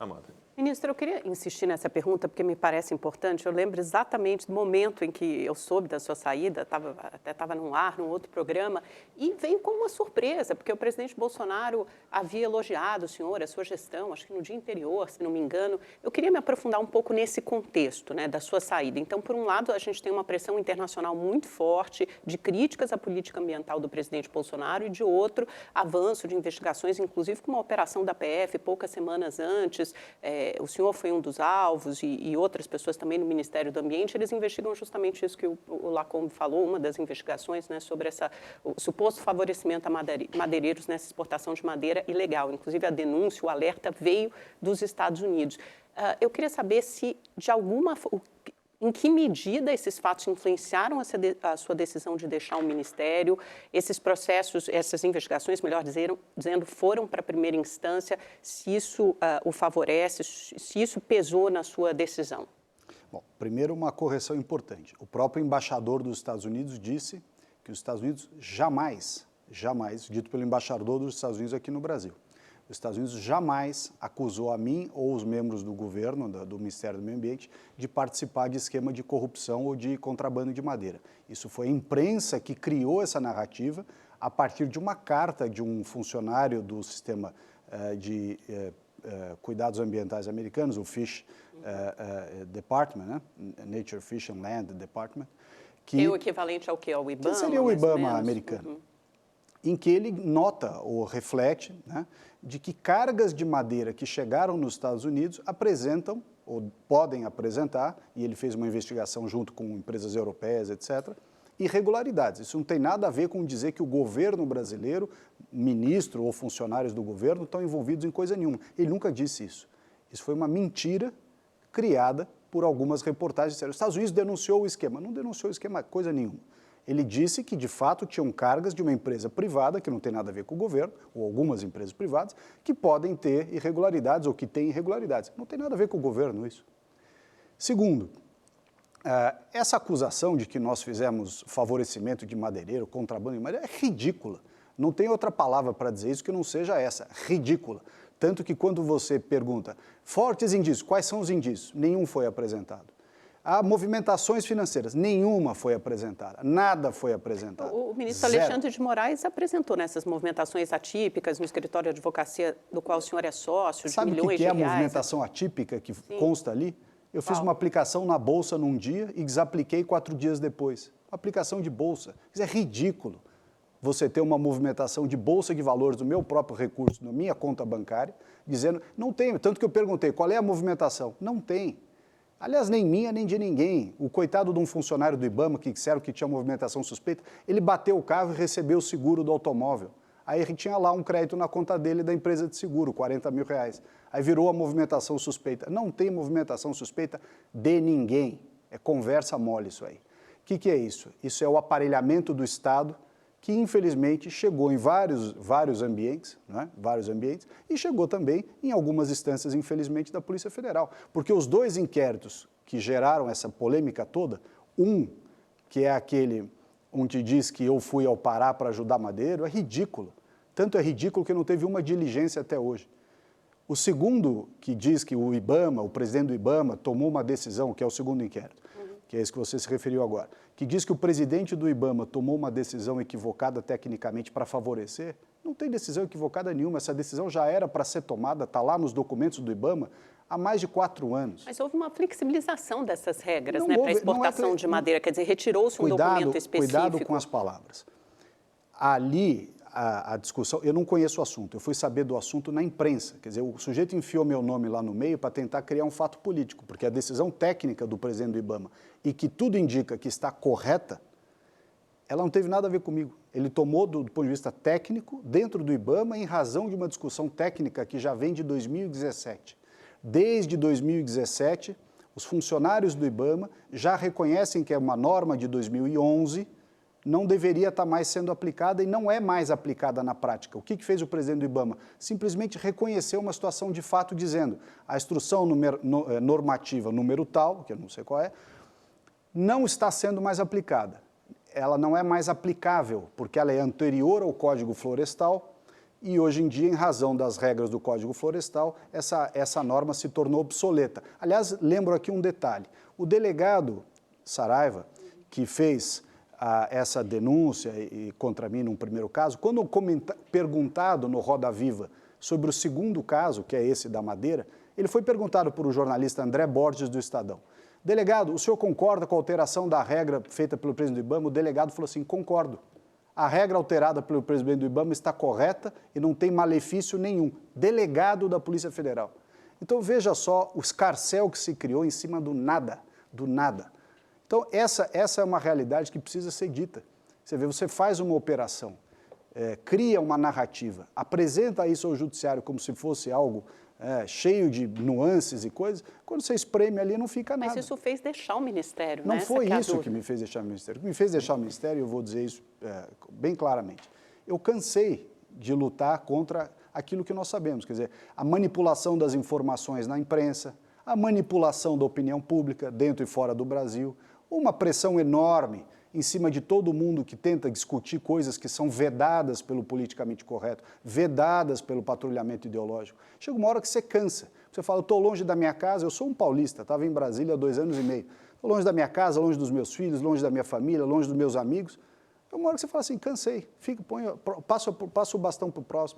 Amanda. Ministro, eu queria insistir nessa pergunta porque me parece importante. Eu lembro exatamente do momento em que eu soube da sua saída, até estava no ar, num outro programa, e veio como uma surpresa, porque o presidente Bolsonaro havia elogiado o senhor, a sua gestão, acho que no dia anterior, se não me engano. Eu queria me aprofundar um pouco nesse contexto, né, da sua saída. Então, por um lado, a gente tem uma pressão internacional muito forte de críticas à política ambiental do presidente Bolsonaro e, de outro, avanço de investigações, inclusive com uma operação da PF poucas semanas antes. O senhor foi um dos alvos e outras pessoas também no Ministério do Ambiente. Eles investigam justamente isso que o Lacombe falou, uma das investigações, né, sobre o suposto favorecimento a madeireiros nessa exportação de madeira ilegal. Inclusive, a denúncia, o alerta veio dos Estados Unidos. Eu queria saber se, em que medida esses fatos influenciaram a sua decisão de deixar o Ministério? Esses processos, essas investigações, melhor dizendo, foram para a primeira instância, se isso o favorece, se isso pesou na sua decisão? Bom, primeiro uma correção importante. O próprio embaixador dos Estados Unidos disse que os Estados Unidos jamais, dito pelo embaixador dos Estados Unidos aqui no Brasil, os Estados Unidos jamais acusou a mim ou os membros do governo, do Ministério do Meio Ambiente, de participar de esquema de corrupção ou de contrabando de madeira. Isso foi a imprensa que criou essa narrativa a partir de uma carta de um funcionário do sistema de cuidados ambientais americanos, o Fish Department, né? Nature, Fish and Land Department. Que é o equivalente ao quê? Ao IBAMA? Que seria o IBAMA americano. Em que ele nota ou reflete, né, de que cargas de madeira que chegaram nos Estados Unidos apresentam, ou podem apresentar, e ele fez uma investigação junto com empresas europeias, etc., irregularidades. Isso não tem nada a ver com dizer que o governo brasileiro, ministro ou funcionários do governo, estão envolvidos em coisa nenhuma. Ele nunca disse isso. Isso foi uma mentira criada por algumas reportagens. Os Estados Unidos denunciou o esquema. Não denunciou o esquema coisa nenhuma. Ele disse que, de fato, tinham cargas de uma empresa privada, que não tem nada a ver com o governo, ou algumas empresas privadas, que podem ter irregularidades ou que têm irregularidades. Não tem nada a ver com o governo isso. Segundo, essa acusação de que nós fizemos favorecimento de madeireiro, contrabando de madeira, é ridícula. Não tem outra palavra para dizer isso que não seja essa, ridícula. Tanto que quando você pergunta, fortes indícios, quais são os indícios? Nenhum foi apresentado. Há movimentações financeiras, nenhuma foi apresentada, nada foi apresentado. O ministro Zero. Alexandre de Moraes apresentou nessas movimentações atípicas no escritório de advocacia do qual o senhor é sócio, Sabe de milhões de reais. Sabe o que é a movimentação atípica que consta ali? Eu fiz uma aplicação na Bolsa num dia e desapliquei 4 dias depois. Aplicação de Bolsa. Isso é ridículo. Você ter uma movimentação de Bolsa de Valores do meu próprio recurso, na minha conta bancária, dizendo, não tem. Tanto que eu perguntei, qual é a movimentação? Não tem. Aliás, nem minha, nem de ninguém. O coitado de um funcionário do IBAMA, que disseram que tinha movimentação suspeita, ele bateu o carro e recebeu o seguro do automóvel. Aí ele tinha lá um crédito na conta dele da empresa de seguro, 40 mil reais. Aí virou a movimentação suspeita. Não tem movimentação suspeita de ninguém. É conversa mole isso aí. O que é isso? Isso é o aparelhamento do Estado que, infelizmente, chegou em vários ambientes, né? Vários ambientes, e chegou também em algumas instâncias, infelizmente, da Polícia Federal. Porque os 2 inquéritos que geraram essa polêmica toda, um, que é aquele onde diz que eu fui ao Pará para ajudar Madeiro, é ridículo. Tanto é ridículo que não teve uma diligência até hoje. O segundo, que diz que o IBAMA, o presidente do IBAMA, tomou uma decisão, que é o segundo inquérito, que é esse que você se referiu agora, que diz que o presidente do IBAMA tomou uma decisão equivocada tecnicamente para favorecer, não tem decisão equivocada nenhuma, essa decisão já era para ser tomada, está lá nos documentos do IBAMA, há mais de 4 anos. Mas houve uma flexibilização dessas regras, né, para a exportação de madeira, quer dizer, retirou-se um documento específico. Cuidado com as palavras. Ali, a discussão, eu não conheço o assunto, eu fui saber do assunto na imprensa, quer dizer, o sujeito enfiou meu nome lá no meio para tentar criar um fato político, porque a decisão técnica do presidente do IBAMA, e que tudo indica que está correta, ela não teve nada a ver comigo. Ele tomou, do ponto de vista técnico, dentro do IBAMA, em razão de uma discussão técnica que já vem de 2017. Desde 2017, os funcionários do IBAMA já reconhecem que é uma norma de 2011, não deveria estar mais sendo aplicada e não é mais aplicada na prática. O que fez o presidente do IBAMA? Simplesmente reconheceu uma situação de fato dizendo a instrução normativa número tal, que eu não sei qual é, não está sendo mais aplicada. Ela não é mais aplicável, porque ela é anterior ao Código Florestal e hoje em dia, em razão das regras do Código Florestal, essa norma se tornou obsoleta. Aliás, lembro aqui um detalhe, o delegado Saraiva, que fez essa denúncia contra mim num primeiro caso, quando perguntado no Roda Viva sobre o segundo caso, que é esse da Madeira, ele foi perguntado por o jornalista André Borges do Estadão, delegado, o senhor concorda com a alteração da regra feita pelo presidente do IBAMA? O delegado falou assim, concordo. A regra alterada pelo presidente do IBAMA está correta e não tem malefício nenhum. Delegado da Polícia Federal. Então veja só o escarcéu que se criou em cima do nada, do nada. Então essa é uma realidade que precisa ser dita. Você vê, você faz uma operação, cria uma narrativa, apresenta isso ao judiciário como se fosse algo cheio de nuances e coisas, quando você espreme ali não fica nada. Mas isso fez deixar o Ministério, Não né? foi isso que me fez deixar o Ministério. O que me fez deixar o Ministério, eu vou dizer isso bem claramente, eu cansei de lutar contra aquilo que nós sabemos, quer dizer, a manipulação das informações na imprensa, a manipulação da opinião pública dentro e fora do Brasil, uma pressão enorme em cima de todo mundo que tenta discutir coisas que são vedadas pelo politicamente correto, vedadas pelo patrulhamento ideológico. Chega uma hora que você cansa. Você fala, eu estou longe da minha casa, eu sou um paulista, estava em Brasília há 2 anos e meio. Estou longe da minha casa, longe dos meus filhos, longe da minha família, longe dos meus amigos. É uma hora que você fala assim, cansei, passo o bastão para o próximo.